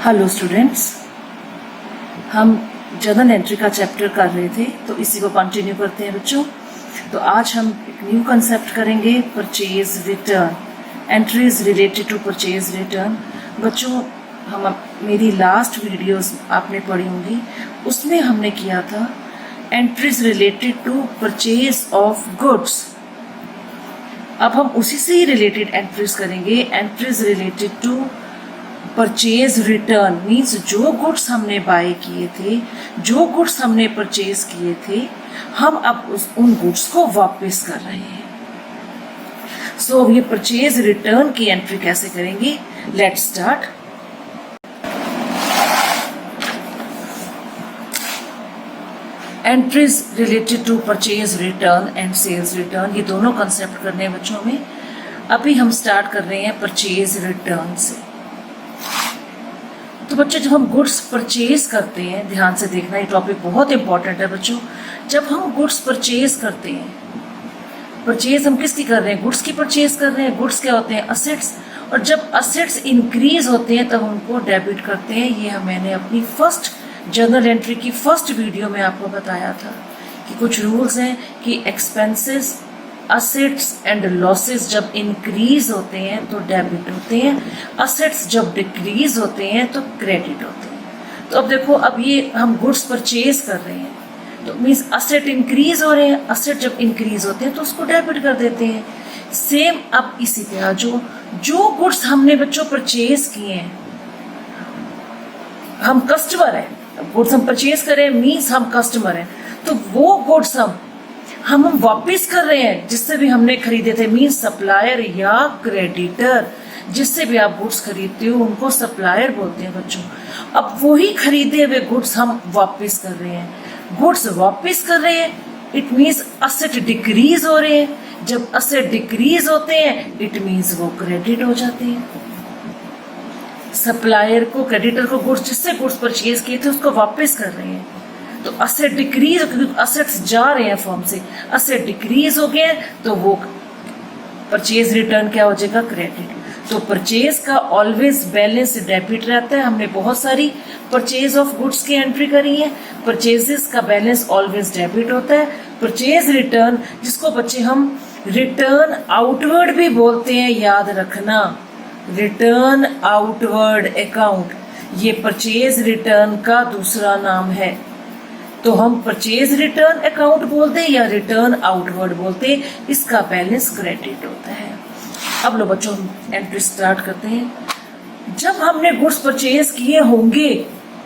Hello students, हम journal entry का chapter कर रहे थे तो इसी को कंटिन्यू करते हैं बच्चों। तो आज हम एक न्यू कंसेप्ट करेंगे, purchase return, entries related to purchase return. बच्चों, मेरी लास्ट वीडियोस आपने पढ़ी होंगी, उसमें हमने किया था entries related to purchase of goods. अब हम उसी से ही रिलेटेड एंट्रीज करेंगे, entries related to purchase return. Means जो गुड्स हमने बाय किए थे, जो गुड्स हमने परचेज किए थे, हम अब उन गुड्स को वापस कर रहे हैं। सो अब ये परचेज रिटर्न की एंट्री कैसे करेंगे, let's start. Entries related to purchase return and sales return, ये दोनों कंसेप्ट करने हैं बच्चों में। अभी हम स्टार्ट कर रहे हैं परचेज रिटर्न से। तो बच्चों, जब हम गुड्स परचेज करते हैं, ध्यान से देखना, ये टॉपिक बहुत इंपॉर्टेंट है बच्चों। जब हम गुड्स परचेज करते हैं, परचेज हम किसकी कर रहे हैं, गुड्स की परचेज कर रहे हैं। गुड्स क्या होते हैं, असेट्स। और जब असेट्स इंक्रीज होते हैं तब उनको डेबिट करते हैं। ये मैंने अपनी फर्स्ट जर्नल एंट्री की फर्स्ट वीडियो में आपको बताया था कि कुछ रूल्स हैं कि एक्सपेंसेस, असेट्स एंड लॉसेस जब इंक्रीज होते हैं तो डेबिट होते हैं, असेट्स जब डिक्रीज होते हैं तो क्रेडिट होते हैं। तो अब देखो, अब ये हम गुड्स परचेज कर रहे हैं तो मीन्स असेट इंक्रीज हो रहे हैं, असेट जब इंक्रीज होते हैं तो उसको डेबिट कर देते हैं। सेम अब इसी तरह जो गुड्स हमने बच्चों परचेज किए हैं, हम कस्टमर हैं, गुड्स हम परचेज कर रहे हैं मीन्स हम कस्टमर हैं, तो वो गुड्स हम वापस कर रहे हैं जिससे भी हमने खरीदे थे। मीन्स सप्लायर या क्रेडिटर, जिससे भी आप गुड्स खरीदते हो उनको सप्लायर बोलते हैं बच्चों। अब वही खरीदे हुए गुड्स हम वापस कर रहे हैं। गुड्स वापस कर रहे हैं, इट मीन्स असेट डिक्रीज हो रहे हैं। जब असेट डिक्रीज होते हैं इट मीन्स वो क्रेडिट हो जाते हैं। सप्लायर को, क्रेडिटर को गुड्स, जिससे गुड्स परचेज किए थे उसको वापस कर रहे हैं। तो असेट डिक्रीज, क्योंकि असेट्स जा रहे हैं फॉर्म से, असेट डिक्रीज हो गए तो वो परचेज रिटर्न क्या हो जाएगा, क्रेडिट। तो परचेज का ऑलवेज बैलेंस डेबिट रहता है। हमने बहुत सारी परचेज ऑफ गुड्स की एंट्री करी है, परचेजेस का बैलेंस ऑलवेज डेबिट होता है। परचेज रिटर्न, जिसको बच्चे हम रिटर्न आउटवर्ड भी बोलते हैं, याद रखना, रिटर्न आउटवर्ड अकाउंट, ये परचेज रिटर्न का दूसरा नाम है। तो हम परचेज रिटर्न अकाउंट बोलते हैं या रिटर्न आउटवर्ड बोलते हैं, इसका बैलेंस क्रेडिट होता है। अब लो बच्चों, हम एंट्री स्टार्ट करते हैं। जब हमने गुड्स परचेज किए होंगे,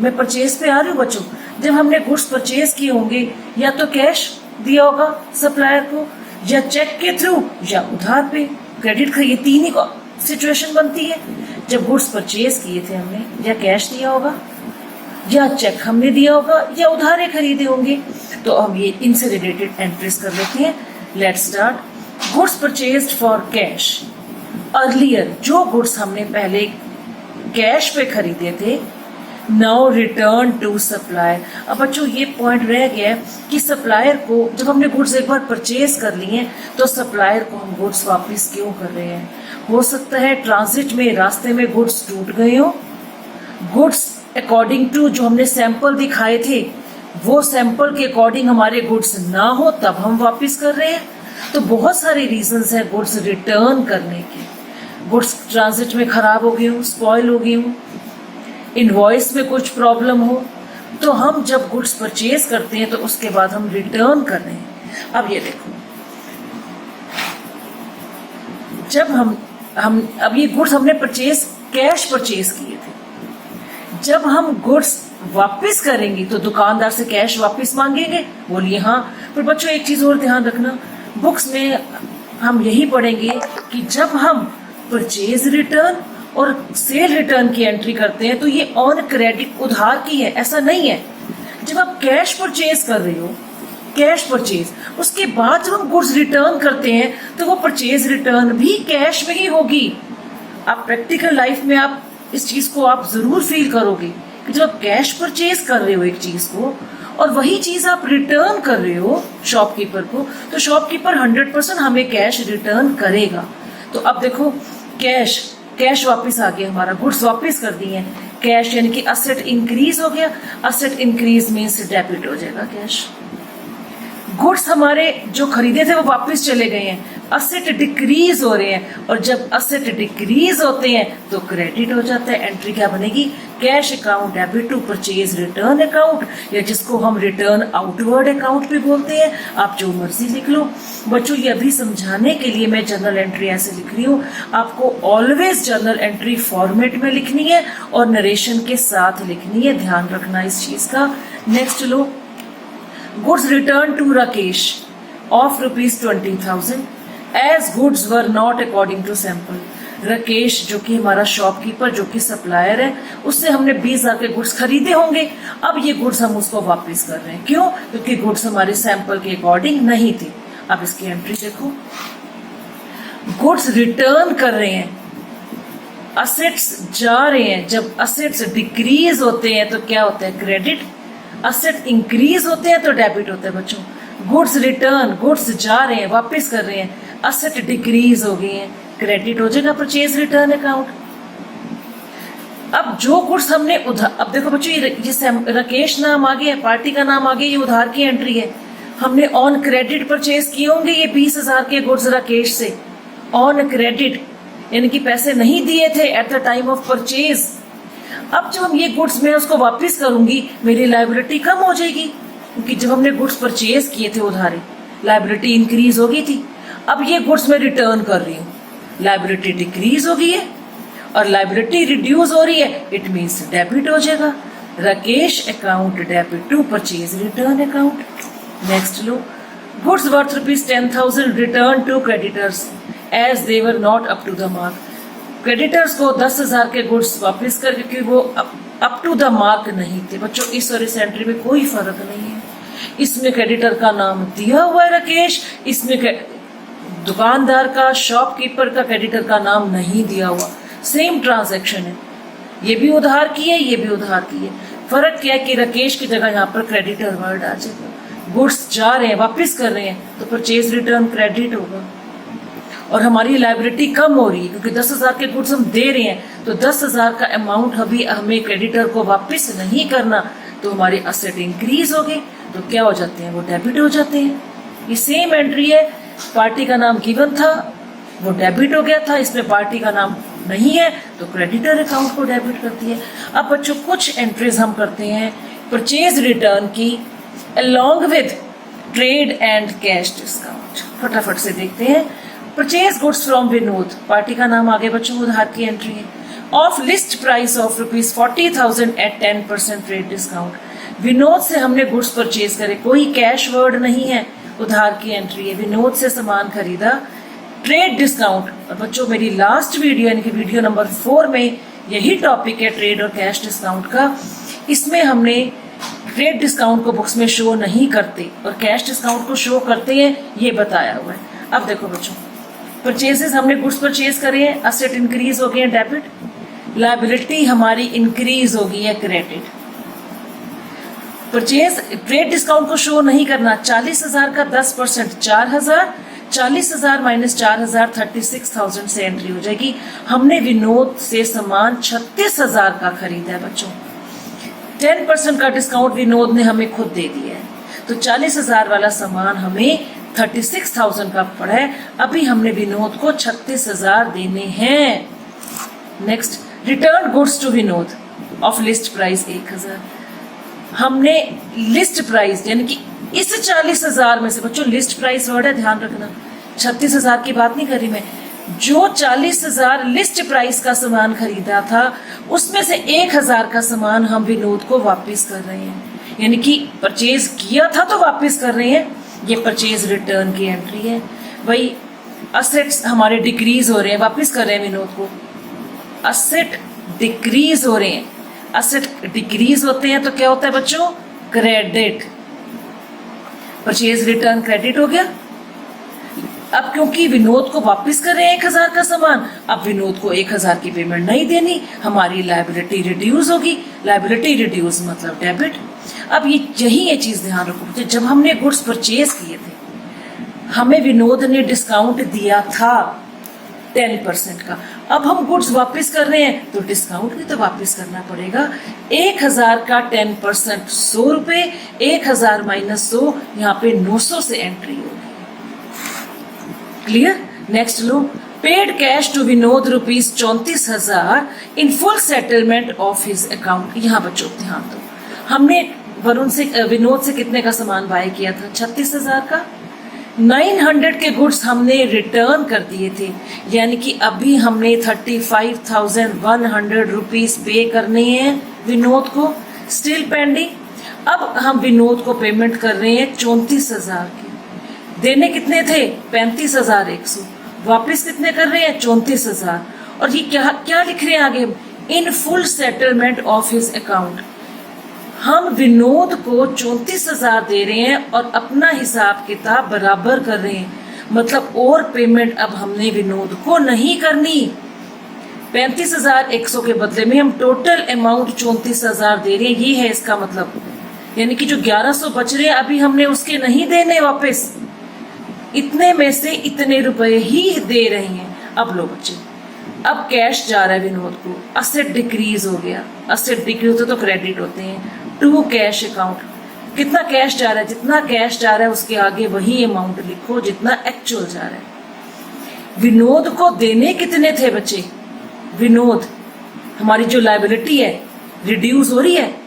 मैं परचेज पे आ रही हूँ बच्चों, जब हमने गुड्स परचेज किए होंगे या तो कैश दिया होगा सप्लायर को, या चेक के थ्रू, या उधार पे, क्रेडिट का, ये तीन ही सिचुएशन बनती है। जब गुड्स परचेज किए थे हमने, या कैश दिया होगा, या चेक हमने दिया होगा, या उधारे खरीदे होंगे। तो हम ये इनसे रिलेटेड एंट्रीज कर लेते हैं। Let's start. Goods purchased for cash. Earlier जो गुड्स हमने पहले कैश पे खरीदे थे, नाउ रिटर्न टू सप्लायर। अब बच्चों, ये पॉइंट रह गया कि सप्लायर को, जब हमने गुड्स एक बार परचेज कर लिए तो सप्लायर को हम गुड्स वापस क्यों कर रहे हैं। हो सकता है ट्रांजिट में, रास्ते में गुड्स टूट गए हो, गुड्स अकॉर्डिंग टू जो हमने सैंपल दिखाए थे वो सैंपल के अकॉर्डिंग हमारे गुड्स ना हो, तब हम वापस कर रहे हैं। तो बहुत सारे रीजंस हैं गुड्स रिटर्न करने के। गुड्स ट्रांजिट में खराब हो गए हो, स्पॉइल हो गए हो, इनवॉइस में कुछ प्रॉब्लम हो, तो हम जब गुड्स परचेज करते हैं तो उसके बाद हम रिटर्न कर रहे हैं। अब ये देखो, जब हम अब ये गुड्स हमने परचेज, कैश परचेज किए थे, जब हम गुड्स वापस करेंगे तो दुकानदार से कैश वापस मांगेंगे, बोलिए हाँ। पर बच्चों, एक चीज और ध्यान रखना, बुक्स में हम यही पढ़ेंगे कि जब हम परचेज रिटर्न और सेल रिटर्न की एंट्री करते हैं तो ये ऑन क्रेडिट, उधार की है, ऐसा नहीं है। जब आप कैश परचेज कर रहे हो, कैश परचेज, उसके बाद जब हम गुड्स रिटर्न करते हैं तो वो परचेज रिटर्न भी कैश में ही होगी। आप प्रैक्टिकल लाइफ में आप इस चीज को आप जरूर फील करोगे कि जब आप कैश परचेज कर रहे हो एक चीज को और वही चीज आप रिटर्न कर रहे हो शॉपकीपर को, तो शॉपकीपर 100% हमें कैश रिटर्न करेगा। तो अब देखो, कैश वापस आ गया, हमारा गुड्स वापस कर दिए हैं, कैश यानी कि असेट इंक्रीज हो गया, असेट इंक्रीज मीन्स डेबिट हो जाएगा कैश। गुड्स हमारे जो खरीदे थे वो वापस चले गए हैं, असेट डिक्रीज हो रहे हैं, और जब असेट डिक्रीज होते हैं तो क्रेडिट हो जाता है। एंट्री क्या बनेगी? Cash account debit to purchase return account, या जिसको हम रिटर्न आउटवर्ड अकाउंट भी बोलते हैं, आप जो मर्जी लिख लो। बच्चों ये अभी समझाने के लिए मैं जर्नल एंट्री ऐसे लिख रही हूँ, आपको ऑलवेज जर्नल एंट्री फॉर्मेट में लिखनी है और नरेशन के साथ लिखनी है, ध्यान रखना इस चीज का। नेक्स्ट लो, goods return to Rakesh of ₹20,000 as goods were not according to sample. Rakesh जो कि हमारा शॉपकीपर, जो कि सप्लायर है, उससे हमने 20,000 के गुड्स खरीदे होंगे, अब ये गुड्स हम उसको वापस कर रहे हैं। क्यों? क्योंकि गुड्स हमारे सैंपल के अकॉर्डिंग नहीं थे। अब इसकी एंट्री देखो, गुड्स रिटर्न कर रहे हैं, असेट्स जा रहे हैं। जब असेट्स डिक्रीज होते हैं तो क्या होता है? क्रेडिट। असेट इंक्रीज होते हैं तो डेबिट होता है बच्चों। गुड्स रिटर्न, गुड्स जा रहे हैं, वापस कर रहे हैं, असेट डिक्रीज हो गए हैं, क्रेडिट हो जाएगा परचेज रिटर्न अकाउंट। अब जो गुड्स हमने उधार, अब देखो बच्चों ये राकेश नाम आ गया, पार्टी का नाम आ गया, ये उधार की एंट्री है। हमने ऑन क्रेडिट परचेज किए होंगे ये 20,000 के गुड्स राकेश से, ऑन क्रेडिट यानी कि पैसे नहीं दिए थे at the time of purchase. अब जब हम ये गुड्स मैं उसको वापस करूंगी, मेरी लायबिलिटी कम हो जाएगी, क्योंकि जब हमने गुड्स परचेज किए थे उधारे, लायबिलिटी इंक्रीज हो गई थी। अब ये गुड्स मैं रिटर्न कर रही हूँ, लायबिलिटी डिक्रीज हो गई है, और लायबिलिटी रिड्यूस हो रही है, इट मीन्स डेबिट हो जाएगा। Rakesh account debit to purchase return account. Next लो, goods worth ₹10,000 return to creditors as they were not up to the mark. Creditors को 10,000 के गुड्स वापस कर, क्योंकि वो अप टू द मार्क नहीं थे। बच्चों इस और इस एंट्री में कोई फर्क नहीं है। इसमें क्रेडिटर का नाम दिया हुआ है राकेश, इसमें दुकानदार का, शॉपकीपर का, क्रेडिटर का नाम नहीं दिया हुआ। सेम ट्रांजैक्शन है, ये भी उधार की है, ये भी उधार की है। फर्क क्या है कि राकेश की जगह यहाँ पर क्रेडिटर वर्ड आ जाएगा। गुड्स जा रहे हैं, वापस कर रहे हैं, तो परचेज रिटर्न क्रेडिट होगा, और हमारी लायबिलिटी कम हो रही है क्योंकि 10,000 के गुड्स हम दे रहे हैं, तो 10,000 का अमाउंट अभी हमें क्रेडिटर को वापस नहीं करना, तो हमारे असेट इंक्रीज हो गए, तो क्या हो जाते हैं? वो डेबिट हो जाते हैं। ये सेम एंट्री है, पार्टी का नाम गिवन था, वो डेबिट हो गया था, इसमें पार्टी का नाम नहीं है तो क्रेडिटर अकाउंट को डेबिट करती है। अब बच्चों कुछ एंट्रीज हम करते हैं परचेज रिटर्न की along with trade and cash discount. फटाफट से देखते हैं। Purchase goods from Vinod, party का नाम आगे बच्चों उधार की एंट्री है, of list price of ₹40,000 at 10% trade discount. Vinod से हमने गुड्स परचेज करे, कोई कैश वर्ड नहीं है, उधार की एंट्री है। विनोद से सामान खरीदा, ट्रेड डिस्काउंट। और बच्चों मेरी लास्ट वीडियो यानी कि वीडियो नंबर 4 में यही टॉपिक है ट्रेड और कैश डिस्काउंट का। इसमें हमने ट्रेड डिस्काउंट को बुक्स में शो नहीं करते और कैश डिस्काउंट को शो करते हैं, ये बताया हुआ है। अब देखो बच्चों, परचेजेस हमने गुड्स परचेज करे हैं, असेट इंक्रीज हो गए हैं डेबिट, लायबिलिटी हमारी इंक्रीज हो गई है क्रेडिट। परचेज ट्रेड डिस्काउंट को शो नहीं करना, 40,000 का 10% 4,000, 40,000 माइनस 4,000 36,000 से एंट्री हो जाएगी। हमने विनोद से सामान 36,000 का खरीदा है बच्चों, 10% का डिस्काउंट विनोद ने हमें खुद दे दिया है, तो 40,000 वाला सामान हमें 36,000 का पड़ा है। अभी हमने विनोद को 36,000 देने हैं। Next, return goods to Vinod of list price 1,000। हमने लिस्ट प्राइस यानी कि इस 40,000 में से, बच्चों लिस्ट प्राइस वर्ड है ध्यान रखना, 36,000 की बात नहीं करी मैं, जो 40,000 लिस्ट प्राइस का सामान खरीदा था उसमें से 1,000 का सामान हम विनोद को वापस कर रहे हैं, यानी कि परचेज किया था तो वापस कर रहे हैं। ये परचेज रिटर्न की एंट्री है। भाई असेट्स हमारे डिक्रीज हो रहे हैं, वापस कर रहे हैं विनोद को। असेट डिक्रीज हो रहे हैं, असेट डिक्रीज होते हैं तो क्या होता है बच्चों? क्रेडिट। परचेज रिटर्न क्रेडिट हो गया। अब क्योंकि विनोद को वापस कर रहे हैं 1,000 का सामान, अब विनोद को 1,000 की पेमेंट नहीं देनी, हमारी लायबिलिटी रिड्यूस होगी। लायबिलिटी रिड्यूस मतलब डेबिट। अब ये चीज ध्यान रखो, जब हमने गुड्स परचेज किए थे हमें विनोद ने डिस्काउंट दिया था 10% का, अब हम गुड्स वापस कर रहे हैं तो डिस्काउंट भी तो वापस करना पड़ेगा। 1000 का 10% 100 रुपए, 1000 माइनस 100 यहाँ पे 900 से एंट्री होगी। क्लियर? नेक्स्ट लो, paid cash to Vinod rupees 34,000 in full settlement of his account. यहाँ बच्चों ध्यान दो, हमने वरुण से विनोद से कितने का सामान बाय किया था? 36,000 का। 900 के गुड्स हमने रिटर्न कर दिए थे, यानी कि अभी हमने 35,100 रुपीज पे करने हैं विनोद को, स्टिल पेंडिंग। अब हम विनोद को पेमेंट कर रहे हैं 34,000 की, देने कितने थे? 35,100, वापस कितने कर रहे हैं? 34,000। और ये क्या क्या लिख रहे हैं आगे? इन full settlement of his account. हम विनोद को 34,000 दे रहे हैं और अपना हिसाब किताब बराबर कर रहे हैं, मतलब और पेमेंट अब हमने विनोद को नहीं करनी। 35,100 के बदले में हम टोटल अमाउंट 34,000 दे रहे हैं, ये है इसका मतलब। यानी कि जो 1100 बच रहे हैं अभी हमने उसके नहीं देने वापस, इतने में से इतने रुपए ही दे रहे हैं। अब लो बच्चे, अब कैश जा रहा है विनोद को, असेट डिक्रीज हो गया। असेट डिक्रीज होते तो क्रेडिट होते हैं टू कैश अकाउंट। कितना कैश जा रहा है? जितना कैश जा रहा है उसके आगे वही अमाउंट लिखो जितना एक्चुअल जा रहा है। विनोद को देने कितने थे बच्चे? विनोद, हमारी जो लायबिलिटी है रिड्यूस हो रही है,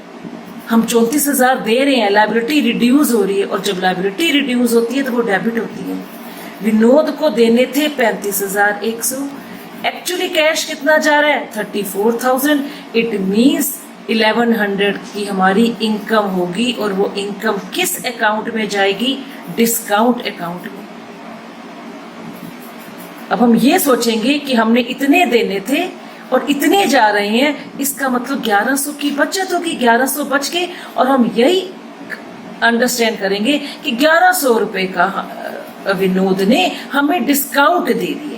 हम 34,000 दे रहे हैं, लायबिलिटी रिड्यूस हो रही है, और जब लायबिलिटी रिड्यूस होती है तो वो डेबिट होती है। विनोद को देने थे 35,100, एक्चुअली कैश कितना जा रहा है? 34,000। इट मीन्स 1100 की हमारी इनकम होगी, और वो इनकम किस अकाउंट में जाएगी? डिस्काउंट अकाउंट में। अब हम ये सोचेंगे कि हमने इतने देने थे और इतने जा रहे हैं, इसका मतलब 1100 की बचत होगी, 1100 बच के, और हम यही अंडरस्टैंड करेंगे कि 1100 रुपए का विनोद ने हमें डिस्काउंट दे दिया।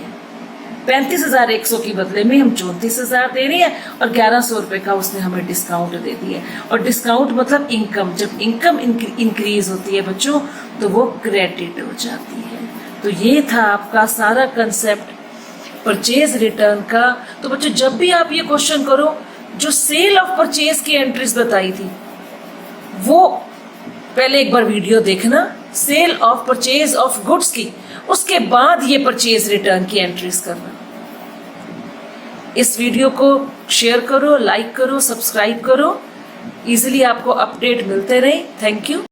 35,100 के बदले में हम 34,000 दे रहे हैं और 1100 रुपए का उसने हमें डिस्काउंट दे दिया। और डिस्काउंट मतलब इनकम, जब इनकम इंक्रीज होती है बच्चों तो वो क्रेडिट हो जाती है। तो ये था आपका सारा कंसेप्ट परचेज रिटर्न का। तो बच्चों जब भी आप ये क्वेश्चन करो, जो सेल ऑफ परचेज की एंट्रीज बताई थी वो पहले एक बार वीडियो देखना, sale of purchase of goods की, उसके बाद ये परचेज रिटर्न की एंट्रीज करना। इस वीडियो को शेयर करो, लाइक करो, सब्सक्राइब करो, इजीली आपको अपडेट मिलते रहे। Thank you.